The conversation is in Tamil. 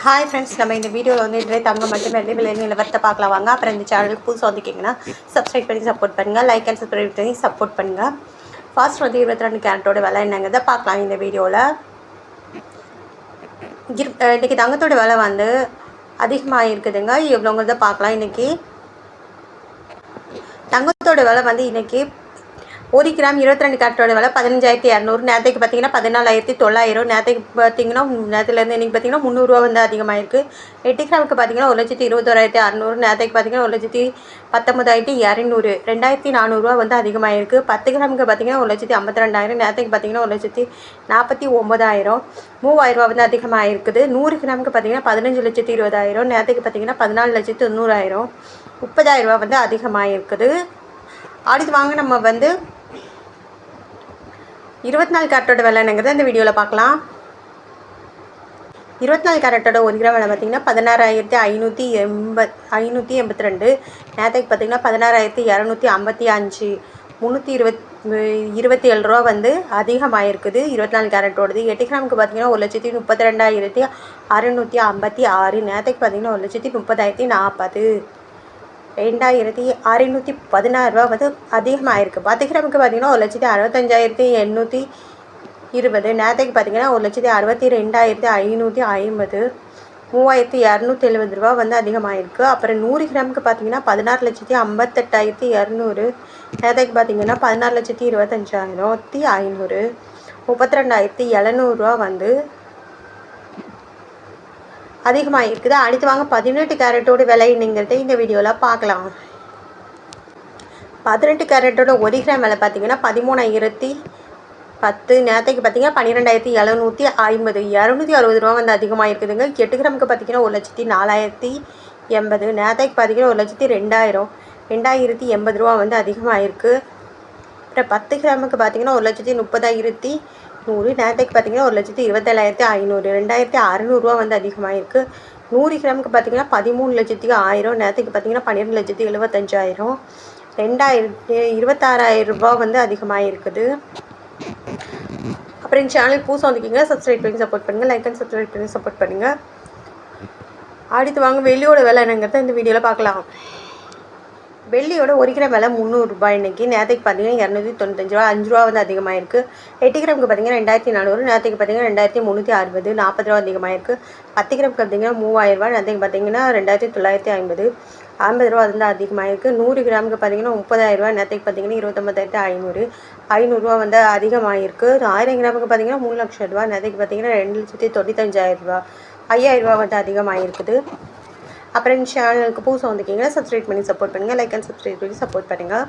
ஹாய் ஃப்ரெண்ட்ஸ், நம்ம இந்த வீடியோவில் வந்து இன்றைய தங்கம் மற்றும் வெள்ளி விலை நிலவரத்தை பார்க்கலாம் வாங்க. அப்புறம் இந்த சேனலுக்கு புதுசாக வந்துக்கிங்கன்னா சப்ஸ்கிரைப் பண்ணி சப்போர்ட் பண்ணுங்கள், லைக் அண்ட் சப்ஸ்கிரைப் பண்ணி சப்போர்ட் பண்ணுங்கள். ஃபர்ஸ்ட் வந்து 22 கேரட்டோட விலை என்னங்கிறத பார்க்கலாம் இந்த வீடியோவில். இன்றைக்கி தங்கத்தோட விலை வந்து அதிகமாக இருக்குதுங்க. எவ்வளோங்கிறத பார்க்கலாம். இன்றைக்கி தங்கத்தோட விலை வந்து இன்றைக்கி 1 கிராம் 22 கேரட்டோட விலை 15,200. நேற்றுக்கு பார்த்தீங்கன்னா 14,900. நேற்றுக்கு பார்த்தீங்கன்னா நேற்றுலேருந்து இன்றைக்கி பார்த்தீங்கன்னா 300 வந்து அதிகமாகிருக்கு. 8 கிராமுக்கு பார்த்தீங்கன்னா 1,21,600. நேற்றுக்கு பார்த்தீங்கன்னா 1,19,200. 2,400 வந்து அதிகமாகிருக்கு. 10 கிராமுக்கு பார்த்தீங்கன்னா 1,52,000. நேற்றுக்கு பார்த்தீங்கன்னா 1,49,000. 3,000 வந்து அதிகமாகிருக்குது. 100 கிராமுக்கு பார்த்தீங்கன்னா 15,20,000. நேற்றுக்கு பார்த்தீங்கன்னா 14,90,000. 30,000 வந்து அதிகமாகிருக்குது. அடுத்து வாங்க நம்ம வந்து 24 கேரட்டோட விலை என்னங்கிறத இந்த வீடியோவில் பார்க்கலாம். 24 கேரட்டோட 1 கிராம் விலை பார்த்திங்கன்னா 16,582. நேற்றுக்கு பார்த்திங்கன்னா 16,255. 327 ரூபா வந்து அதிகமாகிருக்குது 24 கேரட்டோடது. 8 கிராமுக்கு பார்த்திங்கன்னா 1,32,656. நேற்றுக்கு பார்த்திங்கன்னா 1,30,40. 2,616 வந்து அதிகமாகிருக்கு. 10 கிராமுக்கு பார்த்தீங்கன்னா 1,65,820. நேற்றுக்கு பார்த்தீங்கன்னா 1,62,550. 3,270 வந்து அதிகமாகிருக்கு. அப்புறம் 100 கிராமுக்கு பார்த்தீங்கன்னா 16,58,200. நேற்றுக்கு பார்த்தீங்கன்னா 16,25,500. 32,700 வந்து அதிகமாக இருக்குது. அடுத்து வாங்க 18 கேரட்டோட விலைங்கிறத இந்த வீடியோவில் பார்க்கலாம். 18 கேரட்டோட 1 கிராம் விலை பார்த்தீங்கன்னா 13,010. நேற்றுக்கு பார்த்தீங்கன்னா 12,750. 260 ரூபா வந்து அதிகமாக இருக்குதுங்க. 8 கிராமுக்கு பார்த்தீங்கன்னா 1,04,080. நேற்றுக்கு பார்த்தீங்கன்னா 1,02,000. 2,080 ரூபா வந்து அதிகமாக இருக்குது. அப்புறம் 10 கிராமுக்கு பார்த்தீங்கன்னா 1,30,100. நேற்றுக்கு பார்த்தீங்கன்னா 1,27,500. 2,600 வந்து அதிகமாகிருக்கு. 100 கிராமுக்கு பார்த்தீங்கன்னா 13,1000. நேற்றுக்கு பார்த்தீங்கன்னா 12,75,000. 26,000 வந்து அதிகமாகிருக்குது. அப்புறம் இந்த சேனல் புதுசாக வந்துக்கிங்கன்னா சப்ஸ்கிரைப் பண்ணி சப்போர்ட் பண்ணுங்கள், லைக் அண்ட் சப்ஸ்கிரைப் பண்ணி சப்போர்ட் பண்ணுங்கள். அடுத்து வாங்க வெள்ளியோட விலை என்னங்கிறத இந்த வீடியோவில் பார்க்கலாம். வெள்ளியோட 1 கிராம் விலை 300 ரூபாய் இன்றைக்கி. நேற்றுக்கு பார்த்தீங்கன்னா 295 ரூபா, 5 ரூபா வந்து அதிகமாகிருக்கு. 8 கிராமுக்கு பார்த்தீங்கன்னா 2,400. நேற்றுக்கு பார்த்தீங்கன்னா 2,360. 40 ரூபா அதிகமாகிருக்கு. 10 கிராமுக்கு பார்த்தீங்கன்னா 3,000 ரூபா. நேற்றுக்கு பார்த்தீங்கன்னா 2,950. 50 ரூபா வந்து அதிகமாகிருக்கு. 100 கிராமுக்கு பார்த்தீங்கன்னா 30,000 ரூபா. நேற்றுக்கு பார்த்தீங்கன்னா 29,500. 500 ரூபா வந்து அதிகமாகிருக்கு. 1000 கிராமுக்கு பார்த்தீங்கன்னா 3 லட்சம் ரூபா. நேற்றுக்கு பார்த்தீங்கன்னா 2,95,000 ரூபா. 5,000 ரூபா வந்து அதிகமாகிருக்குது. அப்புறம் இந்த சேனலுக்கு புதுசாக வந்துக்கிங்கன்னா சப்ஸ்கிரைப் பண்ணி சப்போர்ட் பண்ணுங்கள், லைக் அண்ட் சப்ஸ்கிரைப் பண்ணி சப்போர்ட் பண்ணுங்கள்.